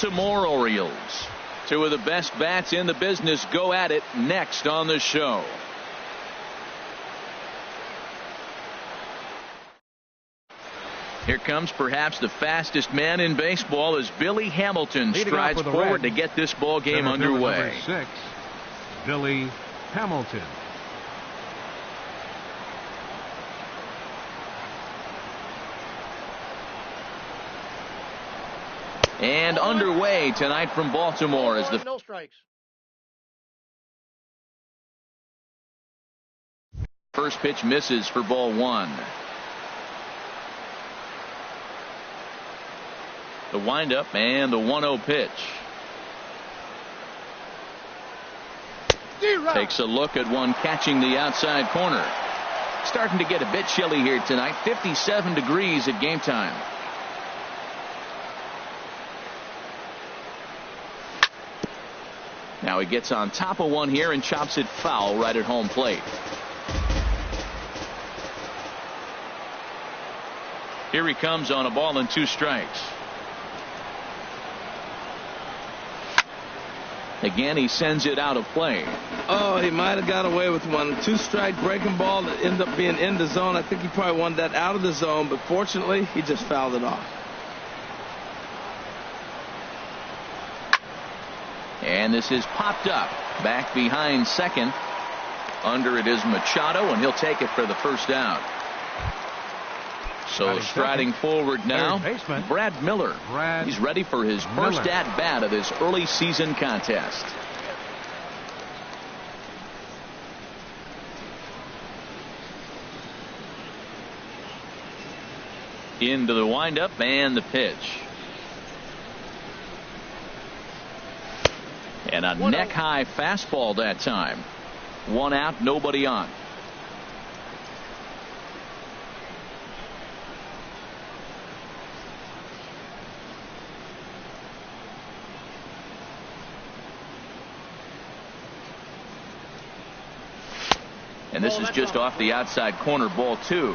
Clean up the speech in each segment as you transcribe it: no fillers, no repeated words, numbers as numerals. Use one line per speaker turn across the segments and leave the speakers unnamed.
Baltimore Orioles. Two of the best bats in the business go at it next on the show. Here comes perhaps the fastest man in baseball as Billy Hamilton strides forward to get this ball game underway.
Number 6, Billy Hamilton.
And underway tonight from Baltimore is the
no strikes.
First pitch misses for ball 1. The windup and the 1-0 pitch. Takes a look at one catching the outside corner. Starting to get a bit chilly here tonight. 57 degrees at game time. Now he gets on top of one here and chops it foul right at home plate. Here he comes on a ball and 2 strikes. Again, he sends it out of play.
Oh, he might have got away with one. 2-strike breaking ball that ended up being in the zone. I think he probably wanted that out of the zone, but fortunately, he just fouled it off.
And this is popped up. Back behind second. Under it is Machado, and he'll take it for the first out. So striding forward now, Brad Miller. He's ready for his first at-bat of this early season contest. Into the windup and the pitch. And a neck-high fastball that time. 1 out, nobody on. And this is just off the outside corner, ball 2.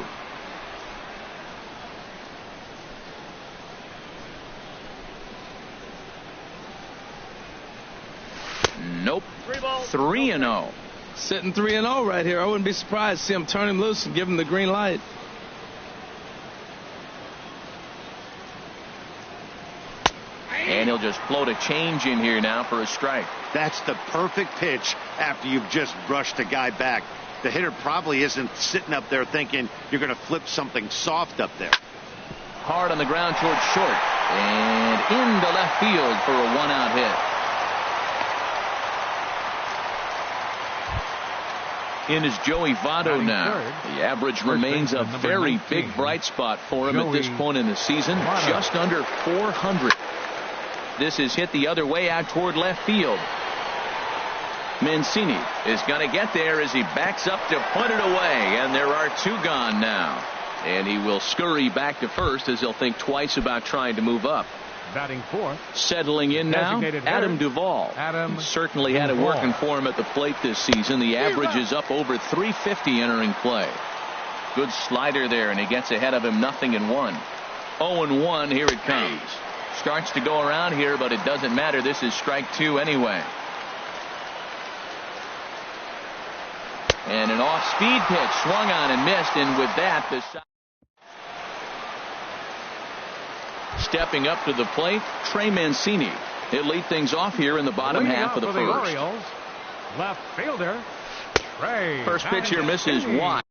Nope. 3-0.
Sitting 3-0 right here. I wouldn't be surprised to see him turn him loose and give him the green light.
And he'll just float a change in here now for a strike.
That's the perfect pitch after you've just brushed a guy back. The hitter probably isn't sitting up there thinking you're going to flip something soft up there.
Hard on the ground towards short. And into left field for a 1-out hit. In is Joey Votto now. The average remains a very big bright spot for him at this point in the season. Just under 400. This is hit the other way out toward left field. Mancini is going to get there as he backs up to put it away, and there are 2 gone now. And he will scurry back to first as he'll think twice about trying to move up.
Batting 4th.
Settling in now, Adam Duvall. Certainly had it working for him at the plate this season. The average is up over 350 entering play. Good slider there, and he gets ahead of him 0-1. 0-1, here it comes. Starts to go around here, but it doesn't matter. This is strike 2 anyway. And an off-speed pitch swung on and missed, and with that, the stepping up to the plate, Trey Mancini. He'll lead things off here in the bottom half of the first.
Orioles, left fielder Trey.
First pitch here misses wide.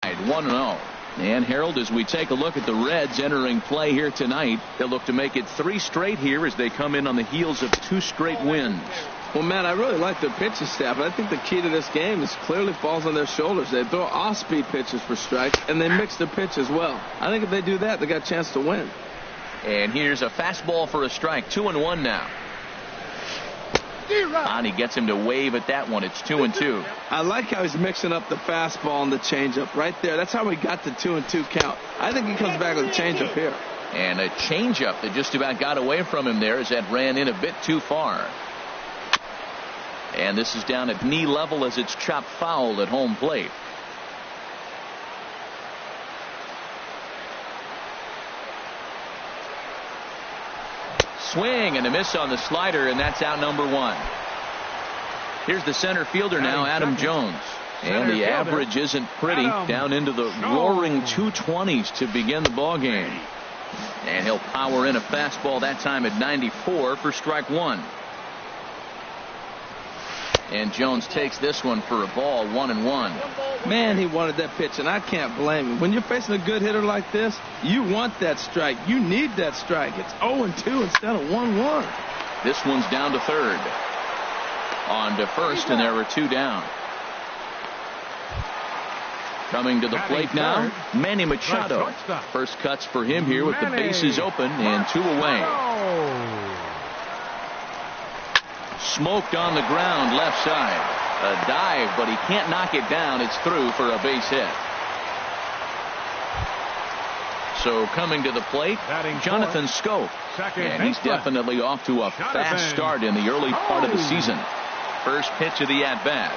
1-0. And Harold, as we take a look at the Reds entering play here tonight, they'll look to make it 3 straight here as they come in on the heels of 2 straight wins.
Well, man, I really like their pitching staff, but I think the key to this game is clearly falls on their shoulders. They throw off-speed pitches for strikes, and they mix their pitch as well. I think if they do that, they got a chance to win.
And here's a fastball for a strike. 2-1 now. Ani gets him to wave at that one. It's 2-2.
I like how he's mixing up the fastball and the changeup right there. That's how he got the 2-2 count. I think he comes back with a changeup here.
And a changeup that just about got away from him there as that ran in a bit too far. And this is down at knee level as it's chopped foul at home plate. Swing and a miss on the slider, and that's out number 1. Here's the center fielder now, Adam Jones. And the average isn't pretty, down into the roaring 220s to begin the ball game. And he'll power in a fastball that time at 94 for strike 1. And Jones takes this one for a ball, 1-1.
Man, he wanted that pitch, and I can't blame him. When you're facing a good hitter like this, you want that strike. You need that strike. It's 0-2 instead of 1-1.
This one's down to third. On to first, and there are 2 down. Coming to the plate now, Manny Machado. First cuts for him here with the bases open and 2 away. Smoked on the ground left side. A dive, but he can't knock it down. It's through for a base hit. So coming to the plate, Jonathan Schoop. And he's definitely off to a fast start in the early part of the season. First pitch of the at-bat.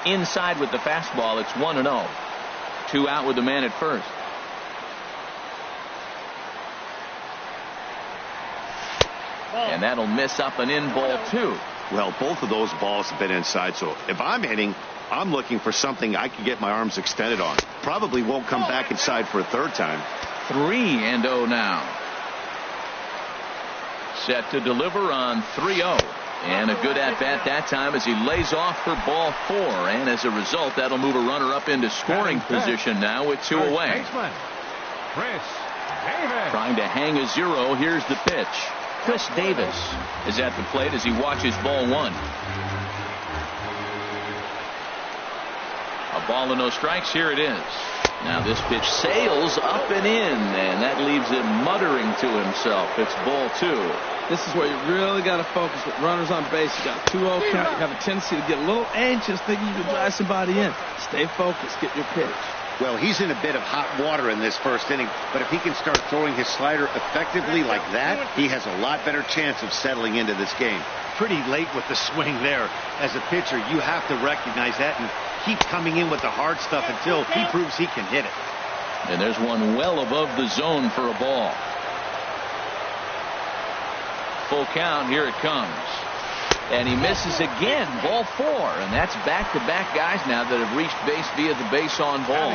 Inside with the fastball, it's 1-0. 2 out with the man at first. And that'll miss up and in, ball 2.
Well, both of those balls have been inside, so if I'm hitting, I'm looking for something I can get my arms extended on. Probably won't come back inside for a third time.
3-0 now. Set to deliver on 3-0. And a good at-bat that time as he lays off for ball 4. And as a result, that'll move a runner up into scoring position now with 2 away. Trying to hang a 0. Here's the pitch. Chris Davis is at the plate as he watches ball 1. A ball and no strikes. Here it is. Now this pitch sails up and in, and that leaves him muttering to himself. It's ball 2.
This is where you really got to focus with runners on base. You got 2-0 count. You have a tendency to get a little anxious thinking you can drive somebody in. Stay focused. Get your pitch.
Well, he's in a bit of hot water in this first inning, but if he can start throwing his slider effectively like that, he has a lot better chance of settling into this game. Pretty late with the swing there. As a pitcher, you have to recognize that and keep coming in with the hard stuff until he proves he can hit it.
And there's one well above the zone for a ball. Full count. Here it comes. And he misses again. Ball 4. And that's back-to-back guys now that have reached base via the base on ball.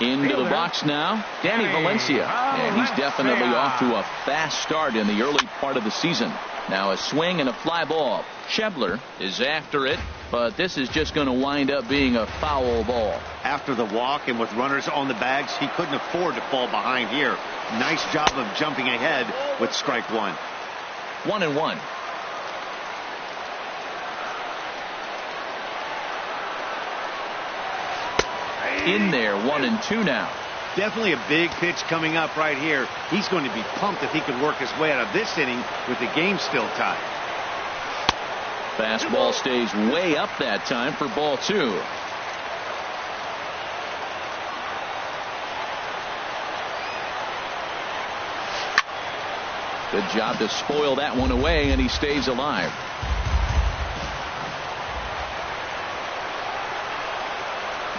Into the box now, Danny Valencia. And he's definitely off to a fast start in the early part of the season. Now a swing and a fly ball. Schebler is after it, but this is just going to wind up being a foul ball.
After the walk and with runners on the bags, he couldn't afford to fall behind here. Nice job of jumping ahead with strike 1.
1-1. In there, 1-2 now.
Definitely a big pitch coming up right here. He's going to be pumped if he can work his way out of this inning with the game still tied.
Fastball stays way up that time for ball 2. Good job to spoil that one away, and he stays alive.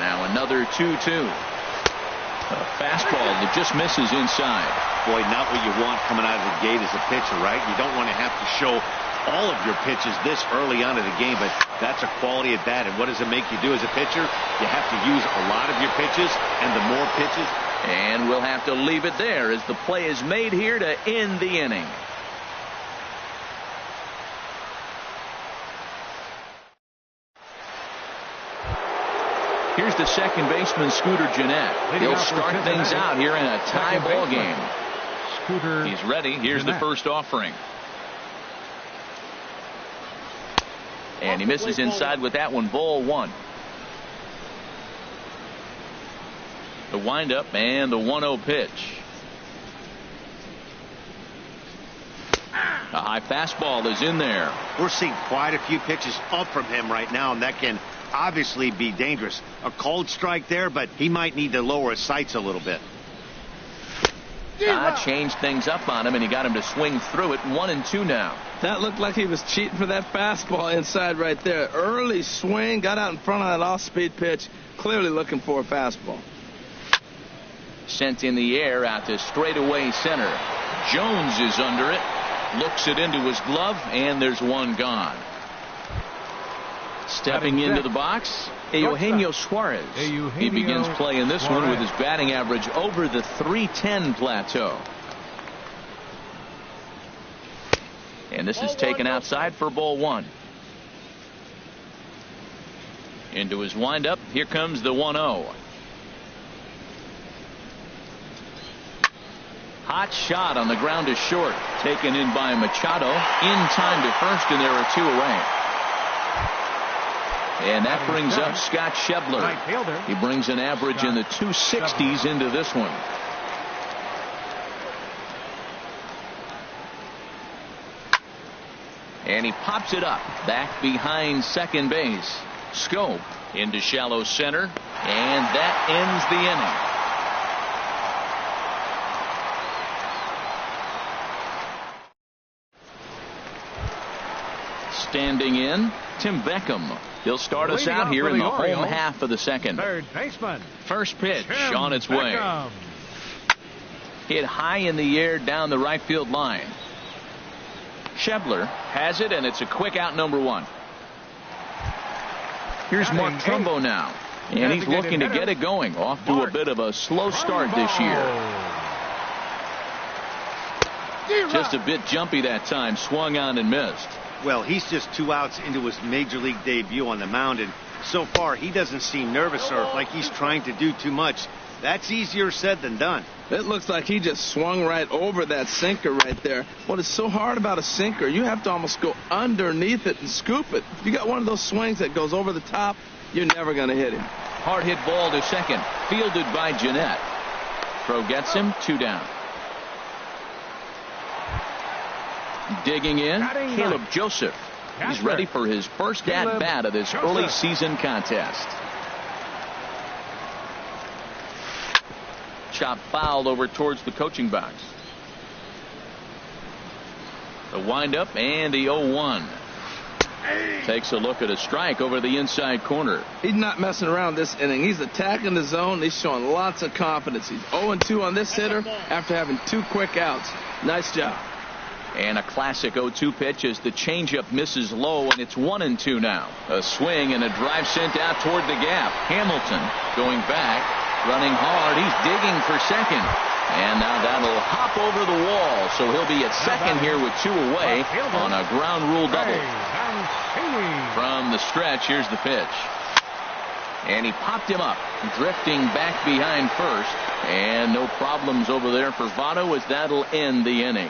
Now another 2-2. A fastball that just misses inside.
Boy, not what you want coming out of the gate as a pitcher, right? You don't want to have to show all of your pitches this early on in the game, but that's a quality at bat. And what does it make you do as a pitcher? You have to use a lot of your pitches, and the more pitches.
And we'll have to leave it there as the play is made here to end the inning. Here's the second baseman, Scooter Gennett. He'll start things out here in a tie ball game. He's ready. Here's the first offering. And he misses inside with that one. Ball 1. The windup and the 1-0 pitch. A high fastball is in there.
We're seeing quite a few pitches up from him right now, and that can obviously be dangerous. A cold strike there, but he might need to lower his sights a little bit.
Changed things up on him, and he got him to swing through it. 1-2 now.
That looked like he was cheating for that fastball inside right there. Early swing, got out in front of that off-speed pitch, clearly looking for a fastball.
Sent in the air out to straightaway center. Jones is under it. Looks it into his glove, and there's one gone. Stepping into the box, Eugenio Suarez. He begins play in this one with his batting average over the .310 plateau. And this is taken outside for ball one. Into his windup. Here comes the 1-0. Hot shot on the ground is short. Taken in by Machado. In time to first, and there are two away. And that brings up Scott Schebler. He brings an average in the 260s into this one. And he pops it up back behind second base. Schoop into shallow center, and that ends the inning. Standing in, Tim Beckham. He'll start us out here in the home half of the second.
Third baseman.
First pitch on its way. Hit high in the air down the right field line. Schebler has it, and it's a quick out, number one. Here's Mark Trumbo now, and he's looking to get it going. Off to a bit of a slow start this year. Just a bit jumpy that time. Swung on and missed.
Well, he's just 2 outs into his major league debut on the mound, and so far he doesn't seem nervous or like he's trying to do too much. That's easier said than done.
It looks like he just swung right over that sinker right there. What is so hard about a sinker, you have to almost go underneath it and scoop it. If you got one of those swings that goes over the top, you're never going to hit him.
Hard hit ball to second. Fielded by Jeanette. Throw gets him, 2 down. Digging in, Caleb Joseph. He's ready for his first at-bat of this early season contest. Chop fouled over towards the coaching box. The windup and the 0-1. Takes a look at a strike over the inside corner.
He's not messing around this inning. He's attacking the zone. He's showing lots of confidence. He's 0-2 on this hitter after having 2 quick outs. Nice job.
And a classic 0-2 pitch as the changeup misses low, and it's 1-2 now. A swing and a drive sent out toward the gap. Hamilton going back, running hard. He's digging for second. And now that'll hop over the wall, so he'll be at second here with 2 away on a ground rule double. From the stretch, here's the pitch. And he popped him up, drifting back behind first. And no problems over there for Votto as that'll end the inning.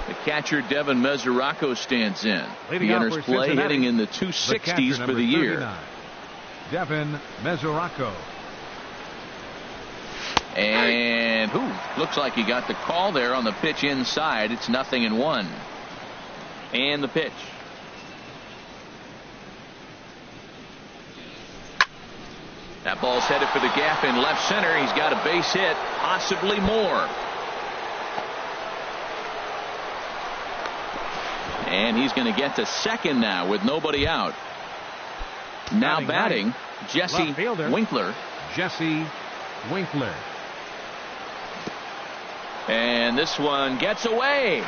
The catcher Devin Mesoraco stands in. He enters play hitting in the 260s for the year.
Devin Mesoraco.
And looks like he got the call there on the pitch inside. It's 0-1. And the pitch. That ball's headed for the gap in left center. He's got a base hit, possibly more. And he's going to get to second now with nobody out. Now batting, Jesse Winkler.
Jesse Winkler.
And this one gets away.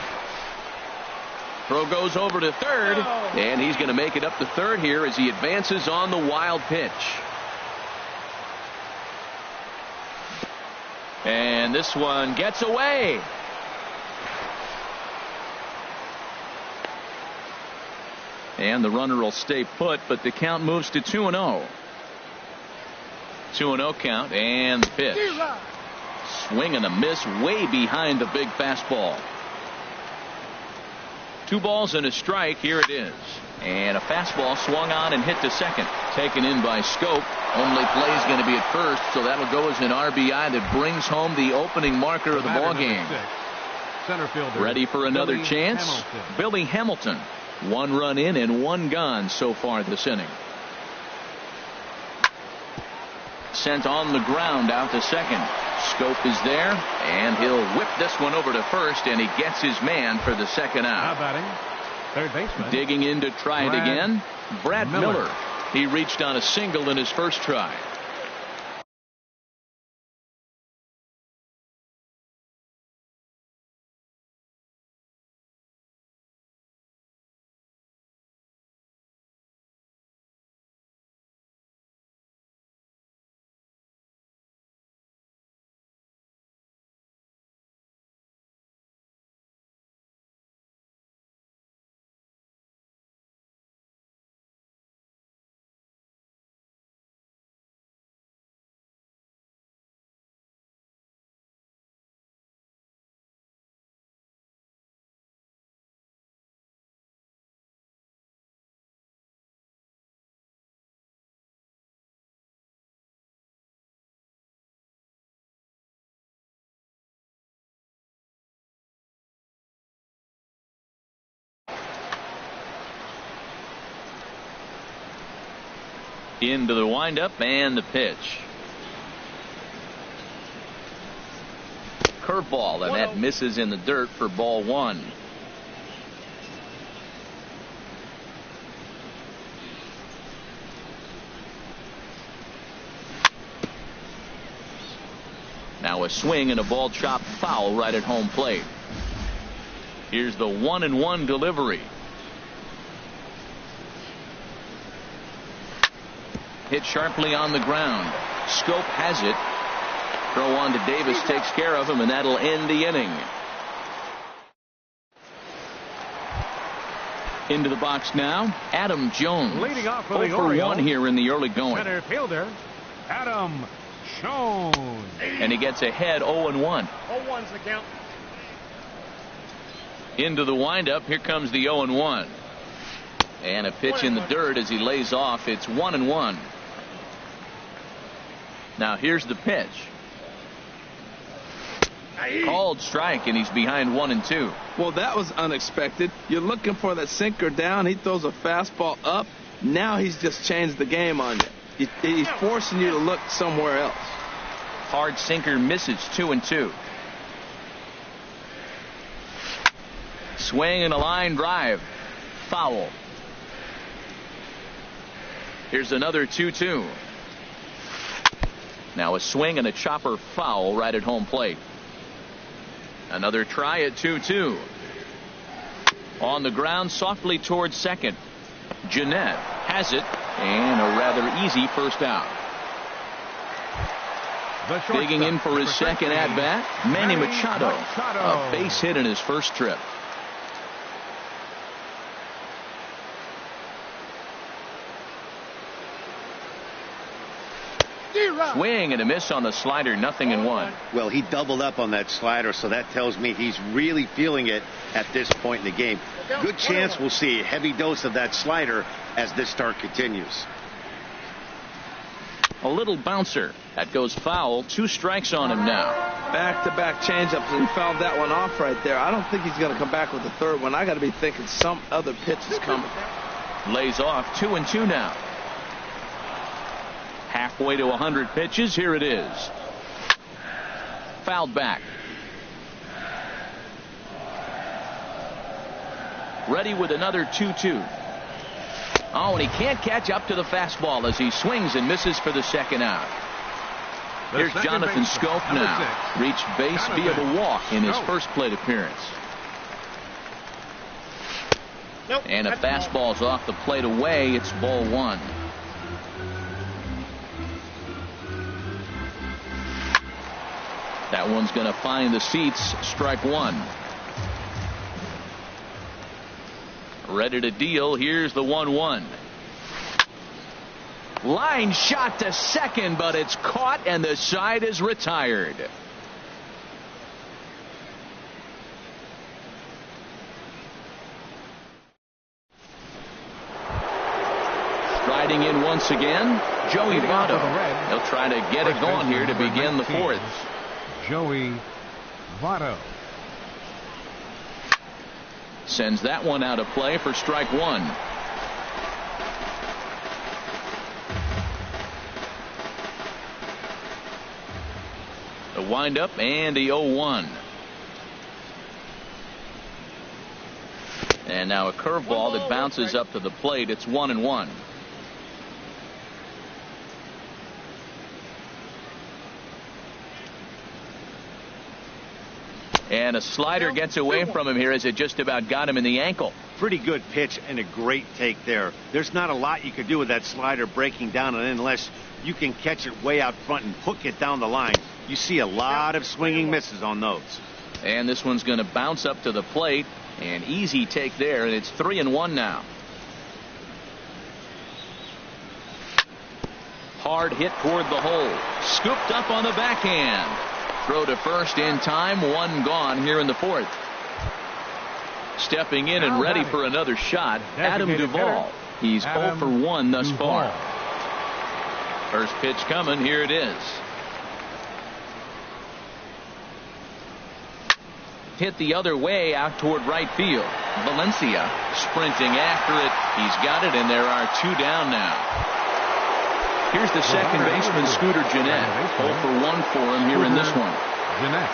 Throw goes over to third, and he's going to make it up to third here as he advances on the wild pitch. And this one gets away. And the runner will stay put, but the count moves to 2-0. 2-0 count, and the pitch. Swing and a miss way behind the big fastball. 2 balls and a strike. Here it is. And a fastball swung on and hit to second. Taken in by Schoop. Only play is going to be at first, so that'll go as an RBI that brings home the opening marker of the ballgame.
Center fielder.
Ready for another chance? Billy Hamilton. 1 run in and 1 gone so far this inning. Sent on the ground out to second. Schoop is there, and he'll whip this one over to first, and he gets his man for the second out.
Now batting, third baseman.
Digging in to try it again. Brad Miller. He reached on a single in his first try. Into the windup and the pitch. Curveball, and that misses in the dirt for ball one. Now a swing and a ball chopped foul right at home plate. Here's the 1-1 delivery. Hit sharply on the ground. Schoop has it. Throw on to Davis, takes care of him, and that'll end the inning. Into the box now, Adam Jones.
Leading off for
0
the
for
Orioles,
1 here in the early going.
center fielder Adam Jones.
And he gets ahead 0-1.
0-1's the count.
Into the windup, here comes the 0-1. And a pitch in the dirt as he lays off. It's 1-1. Now here's the pitch. Called strike, and he's behind 1-2.
Well, that was unexpected. You're looking for that sinker down. He throws a fastball up. Now he's just changed the game on you. He's forcing you to look somewhere else.
Hard sinker misses, 2-2. Swing and a line drive. Foul. Here's another 2-2. Now a swing and a chopper foul right at home plate. Another try at 2-2. On the ground softly towards second. Jeanette has it, and a rather easy first out. Digging in for his second at bat, Manny Machado. A base hit in his first trip. Swing and a miss on the slider, 0-1.
Well, he doubled up on that slider, so that tells me he's really feeling it at this point in the game. Good chance we'll see a heavy dose of that slider as this start continues.
A little bouncer. That goes foul. 2 strikes on him now.
Back-to-back changeups, and he fouled that one off right there. I don't think he's going to come back with the third one. I got to be thinking some other pitch is coming.
Lays off, 2-2 now. Halfway to 100 pitches. Here it is. Fouled back. Ready with another 2-2. Oh, and he can't catch up to the fastball as he swings and misses for the second out. Here's Jonathan Schoop now. Reached base via the walk in his first plate appearance. And a fastball's off the plate away. It's ball one. That one's going to find the seats. Strike one. Ready to deal. Here's the 1-1. Line shot to second, but it's caught and the side is retired. Striding in once again, Joey Votto. He'll try to get it going here to begin the fourth.
Joey Votto
sends that one out of play for strike one. The windup and the 0-1. And now a curveball that bounces up to the plate. It's 1-1. And a slider gets away from him here as it just about got him in the ankle.
Pretty good pitch and a great take there. There's not a lot you could do with that slider breaking down, and unless you can catch it way out front and hook it down the line, you see a lot of swinging misses on those.
And this one's going to bounce up to the plate. An easy take there, and it's 3-1 now. Hard hit toward the hole. Scooped up on the backhand. Throw to first in time. One gone here in the fourth. Stepping in and ready for another shot, Adam Duvall. He's 0 for 1 thus far. First pitch coming. Here it is. Hit the other way out toward right field. Valencia sprinting after it. He's got it, and there are 2 down now. Here's the second baseman, Scooter Gennett. 0 for 1 for him here in this one.
Gennett.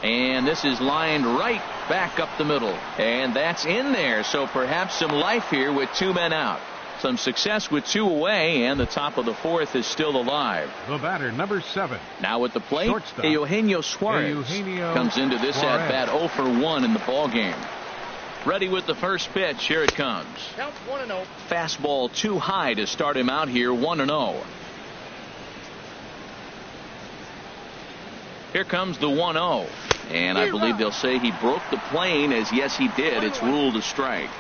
And this is lined right back up the middle. And that's in there. So perhaps some life here with 2 men out. Some success with 2 away, and the top of the fourth is still alive.
The batter, number 7.
Now at the plate, Eugenio Suarez comes into this at bat 0 for 1 in the ball game. Ready with the first pitch. Here it comes.
Count 1-0.
Fastball too high to start him out here. 1-0. Here comes the 1-0, and I believe they'll say he broke the plane, as yes he did. It's ruled a strike.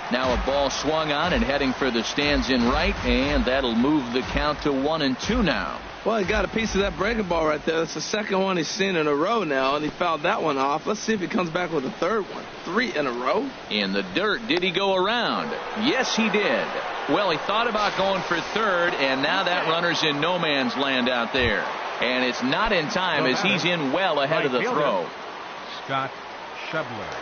Now a ball swung on and heading for the stands in right, and that'll move the count to 1-2 now.
Well, he got a piece of that breaking ball right there. That's the second one he's seen in a row now, and he fouled that one off. Let's see if he comes back with a third one. 3 in a row.
In the dirt. Did he go around? Yes, he did. Well, he thought about going for third, and now that runner's in no man's land out there. And it's not in time as he's in well ahead of the throw.
Scott Schebler.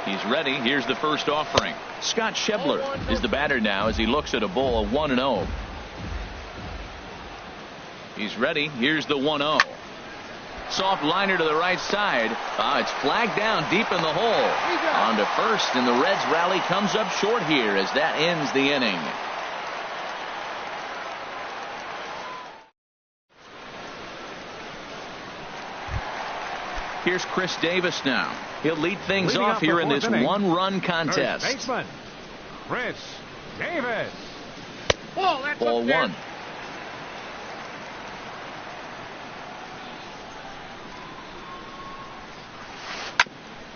He's ready. Here's the first offering. Scott Schebler is the batter now as he looks at a ball of 1-0. He's ready. Here's the 1-0. Soft liner to the right side. It's flagged down deep in the hole. On to first, and the Reds rally comes up short here as that ends the inning. Here's Chris Davis now. He'll lead things off here in this one-run contest.
First baseman, Chris Davis.
Ball 1.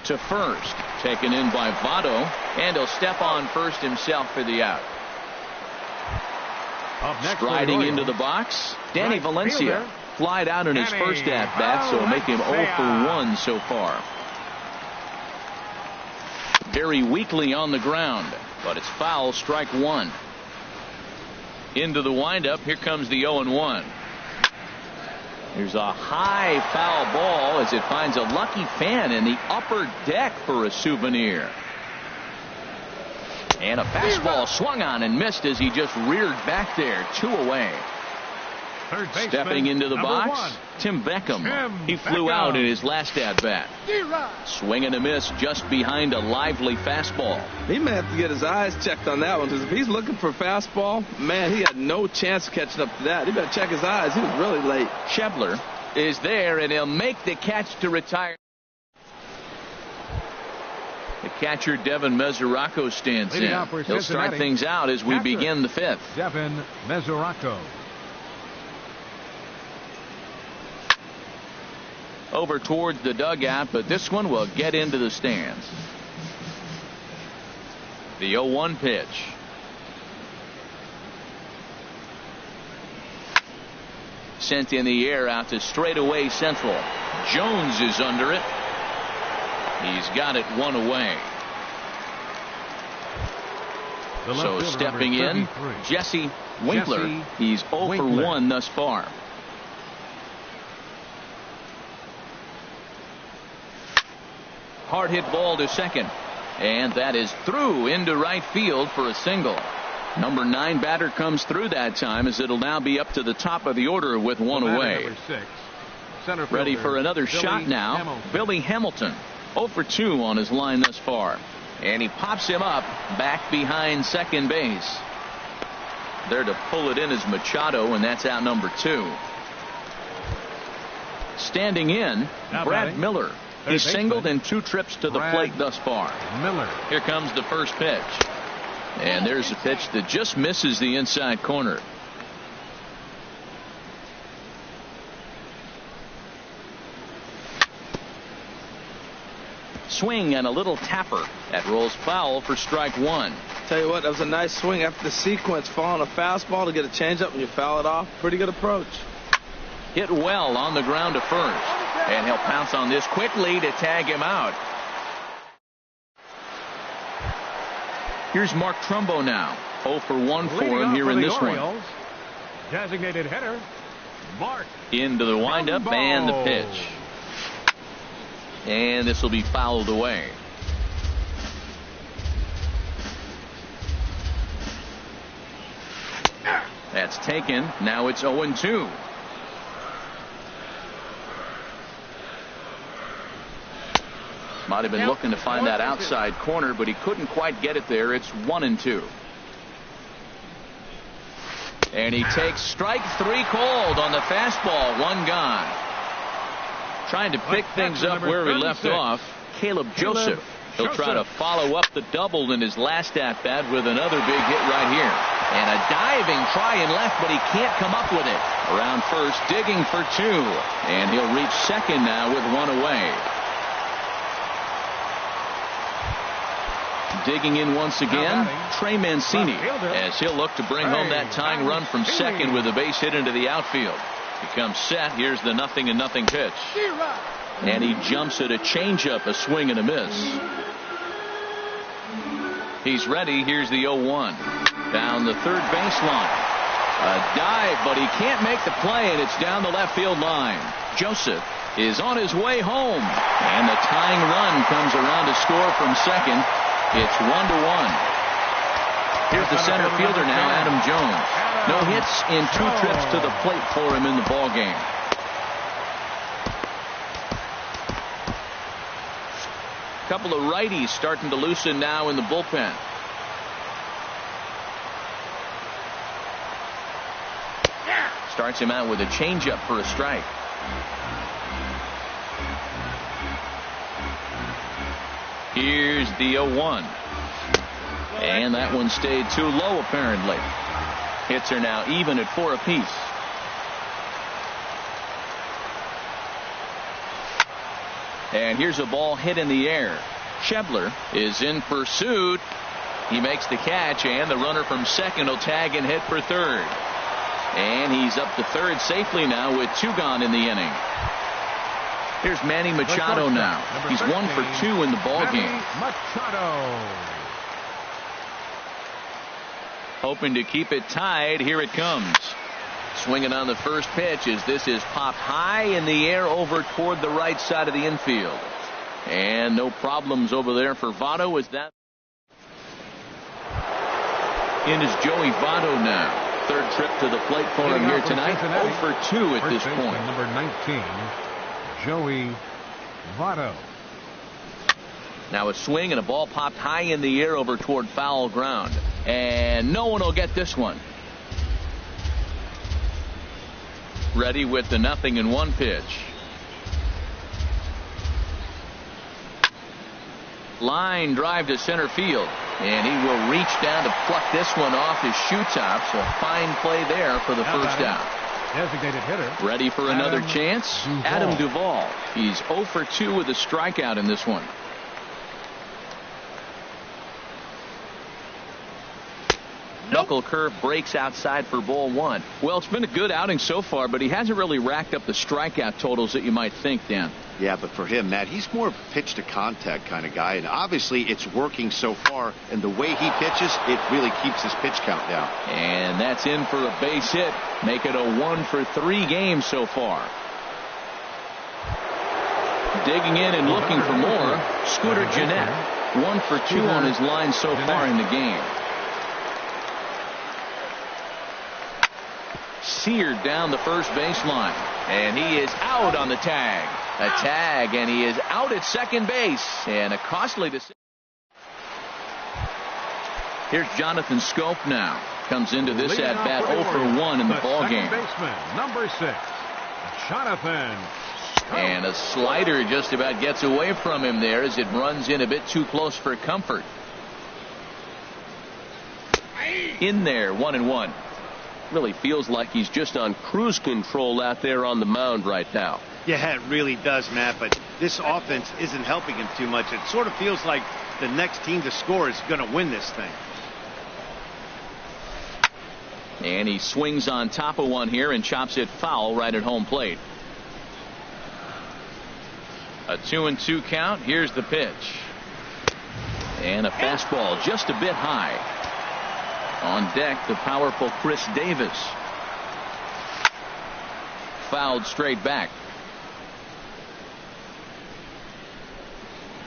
To first, taken in by Votto, and he'll step on first himself for the out. Striding into the box, Danny Valencia. Flied out in his first at-bat, so make him 0 for 1 so far. Very weakly on the ground, but it's foul, strike 1. Into the windup, here comes the 0-1. There's a high foul ball as it finds a lucky fan in the upper deck for a souvenir. And a fastball swung on and missed as he just reared back there. 2 away. Stepping into the box, Tim Beckham. He flew out in his last at-bat. Swing and a miss just behind a lively fastball.
He may have to get his eyes checked on that one, because if he's looking for fastball, man, he had no chance of catching up to that. He better check his eyes. He was really late.
Schebler is there, and he'll make the catch to retire. The catcher, Devin Mesoraco, stands in. He'll start things out as we begin the 5th.
Devin Mesoraco.
Over towards the dugout, but this one will get into the stands. The 0-1 pitch. Sent in the air out to straightaway central. Jones is under it. He's got it 1 away. So stepping in, Jesse Winkler. He's 0 for 1 thus far. Hard hit ball to second, and that is through into right field for a single. Number 9 batter comes through that time, as it'll now be up to the top of the order with 1 away.
Number 6, Center
Ready
fielder,
for another
Billy
shot now.
Hamilton.
Billy Hamilton, 0 for 2 on his line thus far. And he pops him up back behind second base. There to pull it in is Machado, and that's out number 2. Standing in,
Now
Brad
batting,
Miller. He's singled in 2 trips to the plate thus far.
Miller.
Here comes the first pitch. And there's a pitch that just misses the inside corner. Swing and a little tapper. That rolls foul for strike 1.
Tell you what, that was a nice swing after the sequence. Following a fastball to get a changeup and you foul it off. Pretty good approach.
Hit well on the ground to first. And he'll pounce on this quickly to tag him out. Here's Mark Trumbo now. 0 for 1 for him here in this one.
Designated hitter, Mark.
Into the windup
Trumbo.
and the pitch. And this will be fouled away. That's taken. Now it's 0-2. Might have been looking to find that outside corner, but he couldn't quite get it there. It's 1-2. And he takes strike 3 called on the fastball. 1 gone. Trying to pick things up where he left off. Caleb Joseph. He'll try to follow up the double in his last at-bat with another big hit right here. And a diving try in left, but he can't come up with it. Around first, digging for 2. And he'll reach second now with 1 away. Digging in once again, Trey Mancini, as he'll look to bring home that tying run from second with a base hit into the outfield. He comes set. Here's the 0-0 pitch. And he jumps at a changeup, a swing and a miss. He's ready. Here's the 0-1. Down the third baseline. A dive, but he can't make the play, and it's down the left field line. Joseph is on his way home. And the tying run comes around to score from second. It's 1-1. Here's the center fielder now, Adam Jones. No hits in 2 trips to the plate for him in the ball game. Couple of righties starting to loosen now in the bullpen. Starts him out with a changeup for a strike. Here's the 0-1. And that one stayed too low apparently. Hits are now even at 4 apiece. And here's a ball hit in the air. Schebler is in pursuit. He makes the catch, and the runner from second will tag and hit for third. And he's up to third safely now with 2 gone in the inning. Here's Manny Machado now. He's 1 for 2 in the ball game.
Machado.
Hoping to keep it tied. Here it comes. Swinging on the first pitch as this is popped high in the air over toward the right side of the infield. And no problems over there for Votto as that. In is Joey Votto now. 3rd trip to the plate for him here tonight. 0 for 2 at this point.
Number 19, Joey Votto.
Now a swing and a ball popped high in the air over toward foul ground. And no one will get this one. Ready with the 0-1 pitch. Line drive to center field. And he will reach down to pluck this one off his shoe top. So a fine play there for the first out.
Designated hitter.
Ready for another chance? Adam Duvall. He's 0 for 2 with a strikeout in this one. Knuckle curve breaks outside for ball 1. Well, it's been a good outing so far, but he hasn't really racked up the strikeout totals that you might think, Dan.
Yeah, but for him, Matt, he's more of a pitch to contact kind of guy, and obviously it's working so far, and the way he pitches, it really keeps his pitch count down.
And that's in for a base hit. Make it a 1 for 3 game so far. Digging in and looking for more, Scooter Gennett. 1 for 2 on his line so far in the game. seared down the first baseline. And he is out on the tag. A tag, and he is out at second base. And a costly decision. Here's Jonathan Schoop now. Comes into this at bat 0 for 1 in the ball game.
Baseman, number 6, Jonathan Schoop.
And a slider just about gets away from him there as it runs in a bit too close for comfort. In there, 1-1.
Really feels like he's just on cruise control out there on the mound right now.
Yeah, it really does, Matt, but this offense isn't helping him too much. It sort of feels like the next team to score is going to win this thing.
And he swings on top of one here and chops it foul right at home plate. A 2-2 count. Here's the pitch. And a fastball just a bit high. On deck, the powerful Chris Davis. Fouled straight back.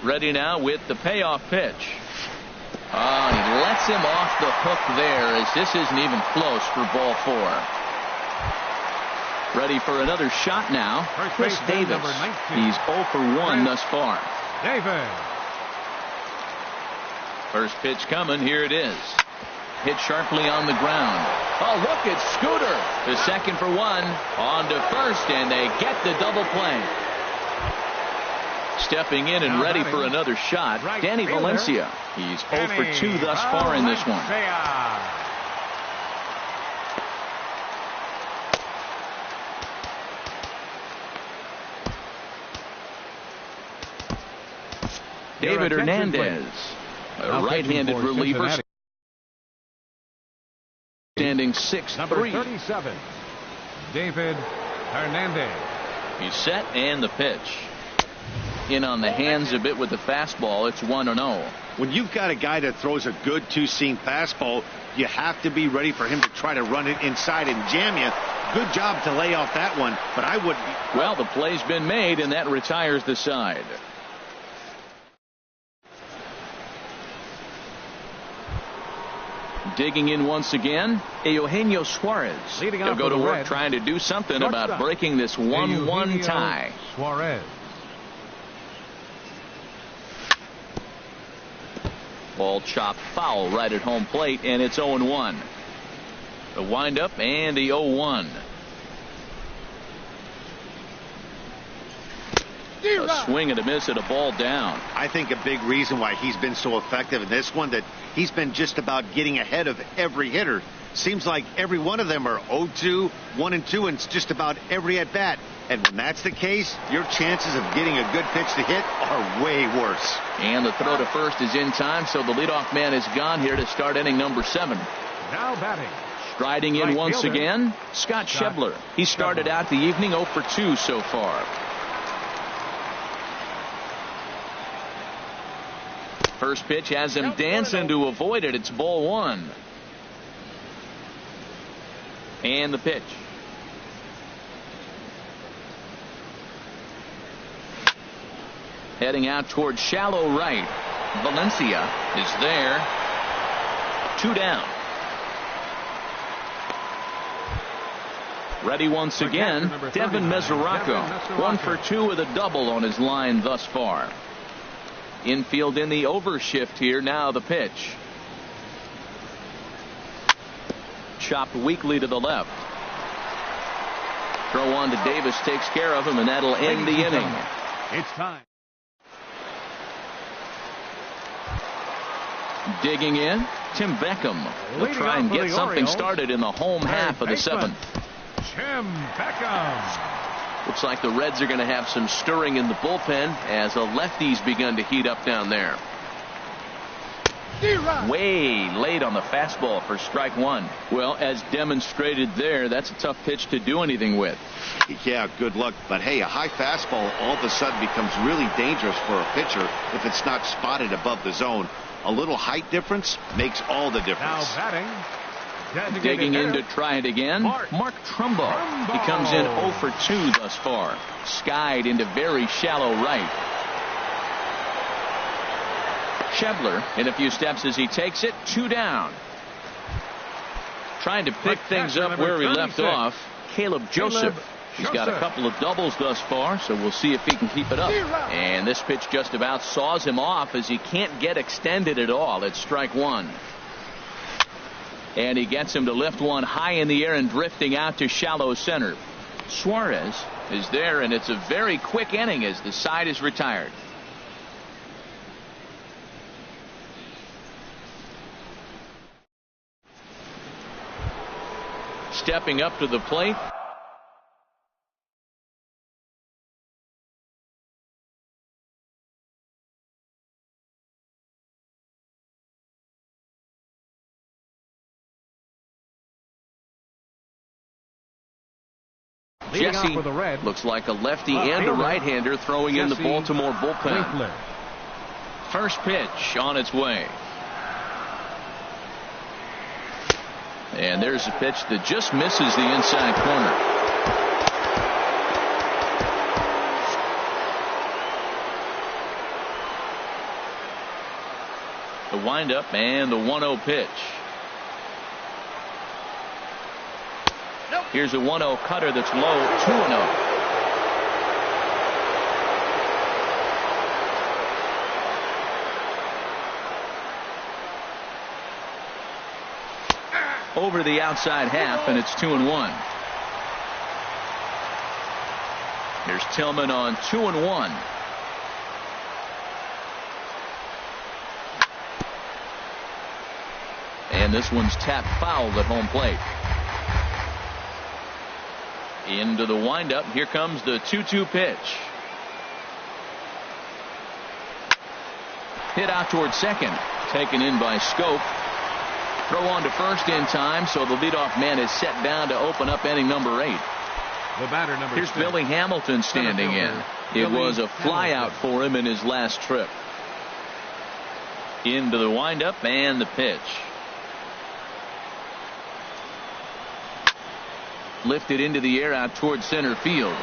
Ready now with the payoff pitch. Oh, he lets him off the hook there as this isn't even close for ball 4. Ready for another shot now. Chris Davis. He's 0 for 1 thus far.
Davis.
First pitch coming. Here it is. Hit sharply on the ground. Oh, look at Scooter. The second for 1. On to first, and they get the double play. Stepping in and ready for another shot, Danny Valencia. He's 0 for 2 thus far in this one. David Hernandez, a right-handed reliever, standing 6'3".
37, David Hernandez.
He's set, and the pitch. In on the hands a bit with the fastball. It's 1-0.
When you've got a guy that throws a good two-seam fastball, you have to be ready for him to try to run it inside and jam you. Good job to lay off that one, but I wouldn't be.
Well, the play's been made, and that retires the side. Digging in once again, Eugenio Suarez. He'll go to work trying to do something about breaking this 1-1 tie.
Suarez.
Ball chopped foul right at home plate, and it's 0-1. The windup and the 0-1. A swing and a miss at a ball down.
I think a big reason why he's been so effective in this one, that he's been just about getting ahead of every hitter. Seems like every one of them are 0-2, 1-2, and it's just about every at bat. And when that's the case, your chances of getting a good pitch to hit are way worse.
And the throw to first is in time, so the leadoff man is gone here to start inning number 7.
Now batting.
Striding in once again, Scott Schebler. He started out the evening 0 for 2 so far. First pitch has him dancing to avoid it. It's ball 1. And the pitch. Heading out toward shallow right. Valencia is there. 2 down. Ready once again, Devin Mesoraco. 1 for 2 with a double on his line thus far. Infield in the overshift here. Now the pitch. Chopped weakly to the left. Throw on to Davis takes care of him, and that'll end the inning.
It's time.
Digging in, Tim Beckham will try and get something started in the home half of the 7th.
Tim Beckham.
Looks like the Reds are going to have some stirring in the bullpen as a lefty's begun to heat up down there. Way late on the fastball for strike 1. Well, as demonstrated there, that's a tough pitch to do anything with.
Yeah, good luck. But hey, a high fastball all of a sudden becomes really dangerous for a pitcher if it's not spotted above the zone. A little height difference makes all the difference.
Now batting.
Digging in to try it again, Mark Trumbo. He comes in 0 for 2 thus far. Skied into very shallow right. Schebler in a few steps as he takes it. 2 down. Trying to pick things up where he left off, Caleb Joseph. He's got a couple of doubles thus far, so we'll see if he can keep it up. And this pitch just about saws him off as he can't get extended at all. It's strike one. And he gets him to lift one high in the air and drifting out to shallow center. Suarez is there, and it's a very quick inning as the side is retired. Stepping up to the plate, Jesse looks like a lefty and a right-hander throwing in the Baltimore bullpen. First pitch on its way. And there's a pitch that just misses the inside corner. The windup and the 1-0 pitch. Here's a 1-0 cutter that's low, 2-0. Over the outside half, and it's 2-1. Here's Tillman on 2-1. And this one's tapped foul at home plate. Into the windup. Here comes the 2-2 pitch. Hit out towards second. Taken in by Schoop. Throw on to first in time, so the leadoff man is set down to open up inning number 8.
The batter number
Here's
6.
Billy Hamilton standing in. It was a flyout for him in his last trip. Into the windup and the pitch. Lifted into the air out towards center field.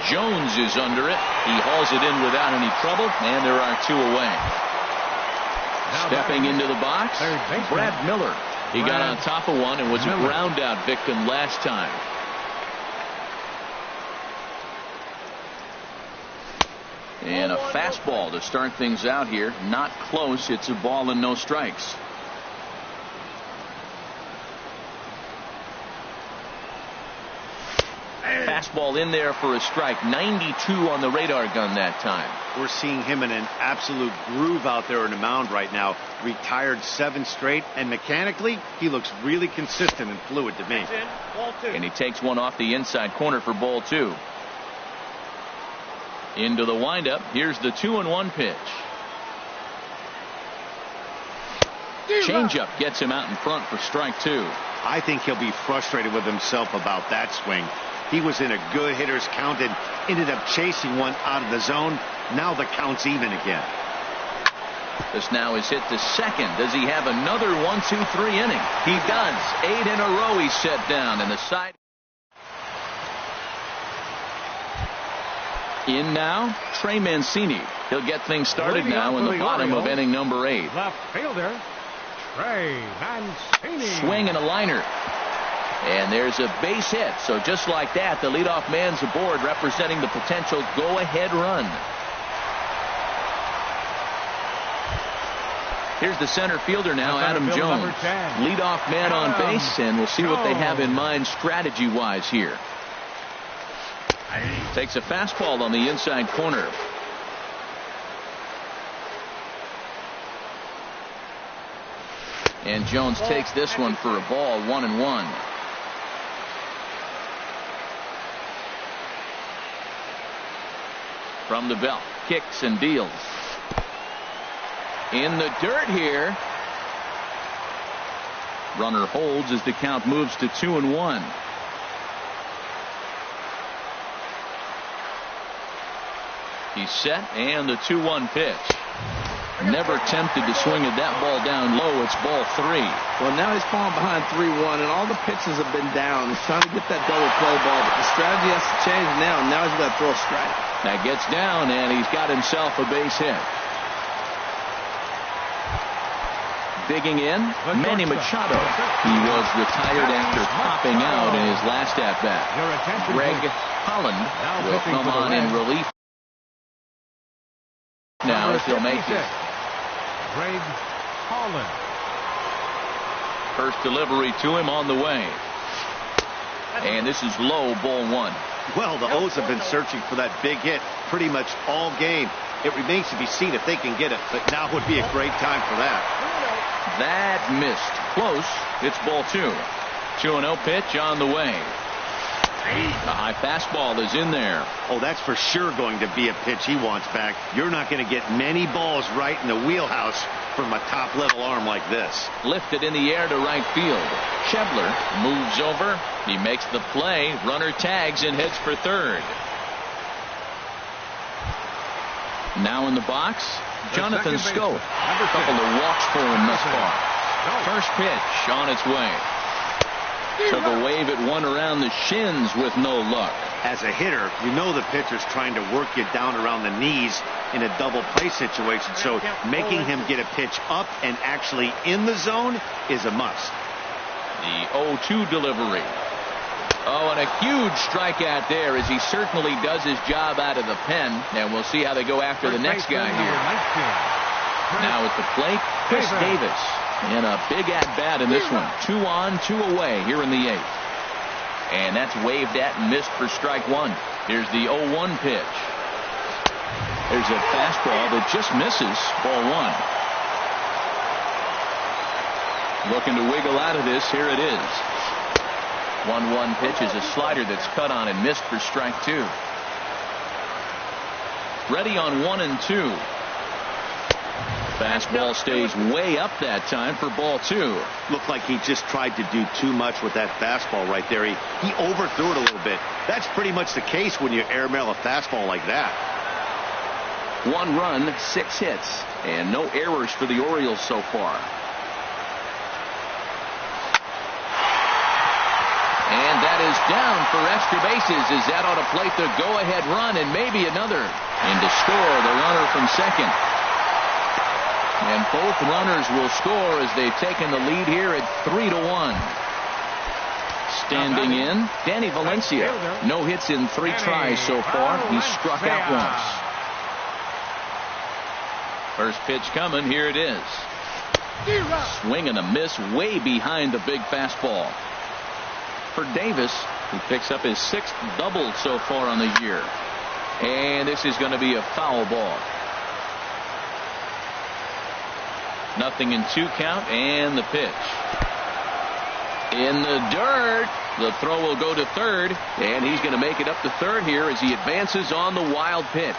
Jones is under it. He hauls it in without any trouble, and there are 2 away. Stepping into the box, Brad Miller. He got on top of one and was a ground out victim last time. And a fastball to start things out here. Not close. It's a ball and no strikes. Fastball in there for a strike. 92 on the radar gun that time.
We're seeing him in an absolute groove out there on the mound right now. Retired 7 straight, and mechanically he looks really consistent and fluid to me.
And he takes one off the inside corner for ball 2. Into the windup. Here's the 2-1 pitch. Changeup gets him out in front for strike 2.
I think he'll be frustrated with himself about that swing. He was in a good hitter's count and ended up chasing one out of the zone. Now the count's even again.
This now is hit to second. Does he have another 1-2-3 inning? He does. 8 in a row he's set down, and the side. In now, Trey Mancini. He'll get things started now in the bottom of inning number 8.
Left fielder, Trey Mancini.
Swing and a liner. And there's a base hit. So just like that, the leadoff man's aboard, representing the potential go-ahead run. Here's the center fielder now, Adam Jones. Leadoff man on base, and we'll see what they have in mind strategy-wise here. Takes a fastball on the inside corner. And Jones takes this one for a ball, 1-1. From the belt, kicks and deals. In the dirt here. Runner holds as the count moves to 2-1. He's set, and the 2-1 pitch. Never tempted to swing at that ball down low. It's ball 3.
Well, now he's falling behind 3-1, and all the pitches have been down. He's trying to get that double play ball, but the strategy has to change now. Now he's got to throw a strike.
That gets down, and he's got himself a base hit. Digging in, Manny Machado. He was retired after popping out in his last at-bat. Greg Holland will come on in relief now as he'll make it.
Greg Holland.
First delivery to him on the way. And this is low, ball one.
Well, the O's have been searching for that big hit pretty much all game. It remains to be seen if they can get it, but now would be a great time for that.
That missed. Close. It's ball two. 2-0 pitch on the way. The high fastball is in there.
Oh, that's for sure going to be a pitch he wants back. You're not going to get many balls right in the wheelhouse from a top-level arm like this.
Lifted in the air to right field. Schebler moves over. He makes the play. Runner tags and heads for third. Now in the box, Jonathan Schoop. A couple of walks for him thus far. First pitch on its way. Took a wave at one around the shins with no luck.
As a hitter, you know the pitcher's trying to work you down around the knees in a double play situation, so making him get a pitch up and actually in the zone is a must.
The 0-2 delivery. Oh, and a huge strikeout there as he certainly does his job out of the pen, and we'll see how they go after the next guy here. Now at the plate, Chris Davis. In a big at-bat in this one. 2 on, 2 away here in the 8th. And that's waved at and missed for strike one. Here's the 0-1 pitch. There's a fastball that just misses. Ball one. Looking to wiggle out of this. Here it is. 1-1 pitch is a slider that's cut on and missed for strike two. Ready on 1 and 2. Fastball stays way up that time for ball two.
Looked like he just tried to do too much with that fastball right there. He overthrew it a little bit. That's pretty much the case when you airmail a fastball like that.
1 run, 6 hits, and no errors for the Orioles so far. And that is down for extra bases as that ought to plate the go-ahead run and maybe another. And to score the runner from second. And both runners will score as they've taken the lead here at 3-1. Standing in, Danny Valencia. No hits in 3 tries so far. He struck out once. First pitch coming. Here it is. Swing and a miss way behind the big fastball. For Davis, who picks up his 6th double so far on the year. And this is going to be a foul ball. 0-2 count and the pitch. In the dirt. The throw will go to third. And he's going to make it up to third here as he advances on the wild pitch.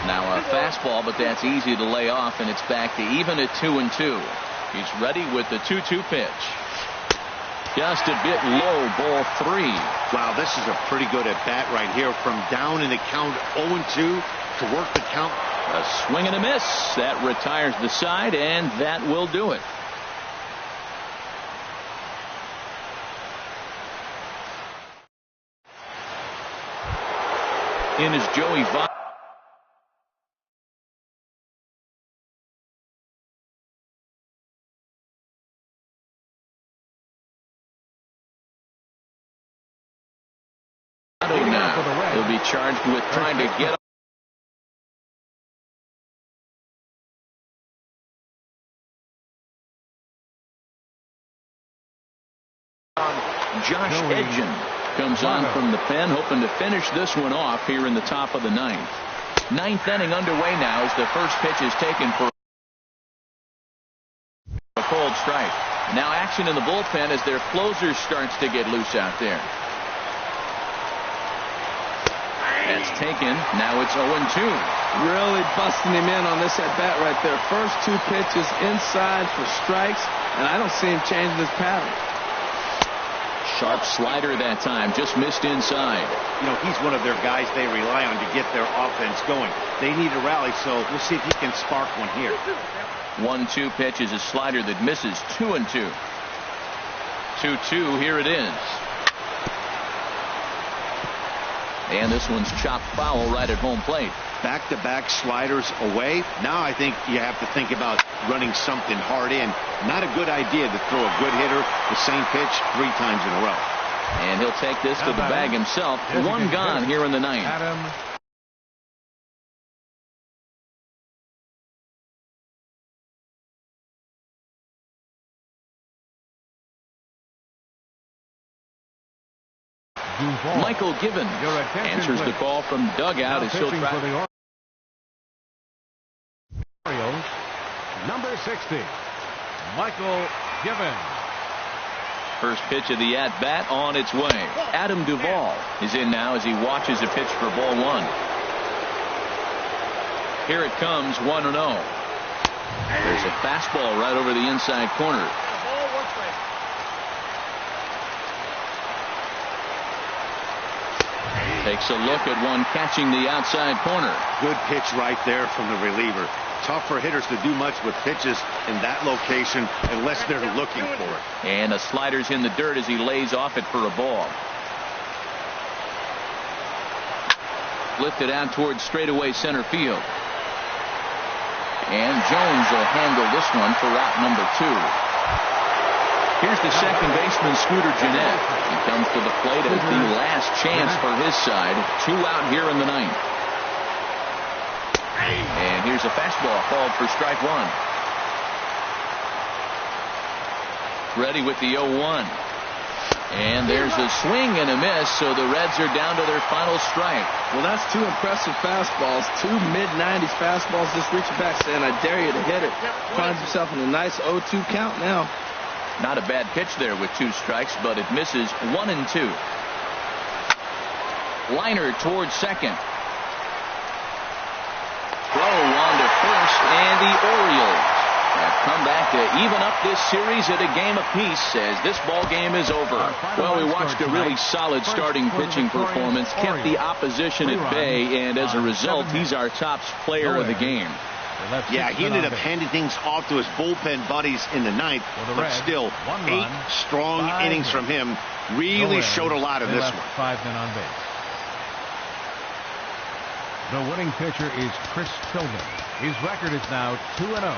Now a fastball, but that's easy to lay off, and it's back to even at 2-2. He's ready with the 2-2 pitch. Just a bit low, ball 3.
Wow, this is a pretty good at-bat right here. From down in the count 0-2 to work the count.
A swing and a miss. That retires the side, and that will do it. In is Joey Votto. Now he'll be charged with trying to get Josh Edgen comes on from the pen, hoping to finish this one off here in the top of the 9th. 9th inning underway now as the first pitch is taken for a cold strike. Now action in the bullpen as their closer starts to get loose out there. That's taken. Now it's 0-2.
Really busting him in on this at-bat right there. First 2 pitches inside for strikes, and I don't see him changing his pattern.
Sharp slider that time. Just missed inside.
You know, he's one of their guys they rely on to get their offense going. They need a rally, so we'll see if he can spark one here.
1-2 pitch is a slider that misses. 2-2. 2-2. Here it is. And this one's chopped foul right at home plate.
Back-to-back sliders away. Now I think you have to think about running something hard in. Not a good idea to throw a good hitter the same pitch 3 times in a row.
And he'll take this to the bag himself. 1 gone here in the 9th.
Adam Duvall.
Michael Given answers the call from dugout as he'll try.
For the Orioles, number 60, Michael Given.
First pitch of the at-bat on its way. Adam Duvall is in now as he watches a pitch for ball 1. Here it comes, 1-0. There's a fastball right over the inside corner. Takes a look at one catching the outside corner.
Good pitch right there from the reliever. Tough for hitters to do much with pitches in that location unless they're looking for it.
And a slider's in the dirt as he lays off it for a ball. Lifted out towards straightaway center field. And Jones will handle this one for out number 2. Here's the second baseman, Scooter Gennett. He comes to the plate as the last chance for his side. 2 out here in the 9th. And here's a fastball called for strike 1. Ready with the 0-1. And there's a swing and a miss, so the Reds are down to their final strike.
Well, that's 2 impressive fastballs. 2 mid-90s fastballs. Just reaching back saying, I dare you to hit it. Finds himself in a nice 0-2 count now.
Not a bad pitch there with 2 strikes, but it misses 1 and 2. Liner towards second. Throw on to first, and the Orioles have come back to even up this series at a game apiece as this ball game is over. Well, we watched a really solid starting pitching performance, kept the opposition at bay, and as a result, he's our top player of the game.
Yeah, he ended up handing things off to his bullpen buddies in the 9th, but still, 8 strong innings from him really showed a lot of this one.
5 men on base. The winning pitcher is Chris Tillman. His record is now 2-0.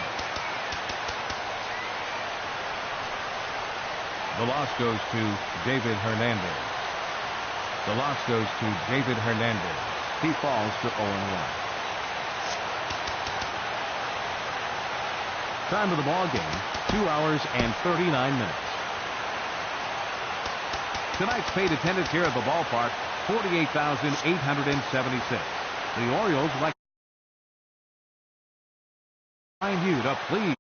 The loss goes to David Hernandez. The loss goes to David Hernandez. He falls to 0-1. Time of the ball game, 2 hours and 39 minutes. Tonight's paid attendance here at the ballpark, 48,876. The Orioles like you to please